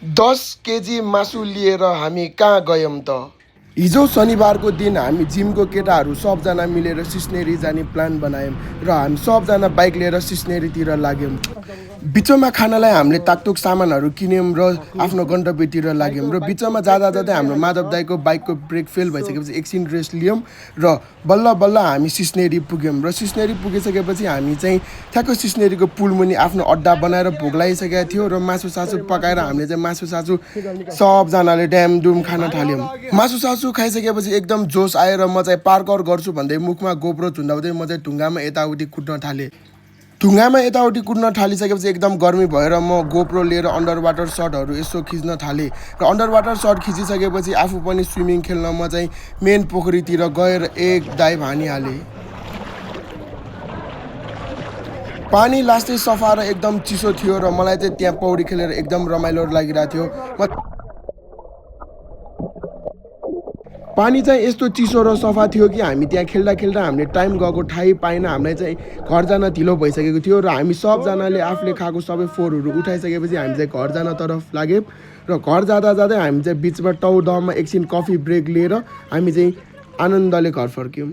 10 KG मासु लिएर हामी कहाँ गयौँ त? हिजो शनिबारको दिन हामी जिमको केटाहरू सबजना मिलेर सिस्नेरी जाने प्लान बनायौँ र हामी सबजना बाइक लिएर सिस्नेरीतिर लाग्यौँ। बिचमा खानालाई हामीले ताकतुक सामानहरू किन्यौँ र आफ्नो गन्तव्यतिर लाग्यौँ र बिचमा जाँदा जाँदै हाम्रो माधव दाईको बाइकको ब्रेक फेल भइसकेपछि एकछिन रेस्ट लियौँ र बल्ल बल्ल हामी सिस्नेरी पुग्यौँ र सिस्नेरी पुगिसकेपछि हामी चाहिँ ठ्याक्क सिस्नेरीको पुलमुनि आफ्नो अड्डा बनाएर भोक लागिसकेको थियो र मासु पकाएर हामीले चाहिँ मासु सबजनाले ड्यामडुम खान थाल्यौँ। मासु खाइसकेपछि एकदम जोस आएर म चाहिँ पार्कआउट गर्छु भन्दै मुखमा गोप्रो झुन्डाउँदै म चाहिँ ढुङ्गामा यताउति कुद्न थालेँ। ढुङ्गामा यताउति कुद्न थालिसकेपछि एकदम गर्मी भएर म गोप्रो लिएर अन्डर वाटर सटहरू यसो खिच्न थालेँ र अन्डर वाटर सट खिचिसकेपछि आफू पनि स्विमिङ खेल्न म चाहिँ मेन पोखरीतिर गएर एक डाइभ हानिहालेँ। पानी लास्टै सफा र एकदम चिसो थियो र मलाई चाहिँ त्यहाँ पौडी खेलेर एकदम रमाइलो लागिरहेको थियो। पानी चाहिँ यस्तो चिसो र सफा थियो कि हामी त्यहाँ खेल्दा खेल्दा हामीले टाइम गएको थाहै पाएन। हामीलाई चाहिँ घर जान ढिलो भइसकेको थियो र हामी सबजनाले आफूले खाएको सबै फोहोरहरू उठाइसकेपछि हामी चाहिँ घर जान तर्फ लाग्यौँ र घर जाँदा जाँदै हामी चाहिँ बिचमा टाउदहमा एकछिन कफी ब्रेक लिएर हामी चाहिँ आनन्दले घर फर्क्यौँ।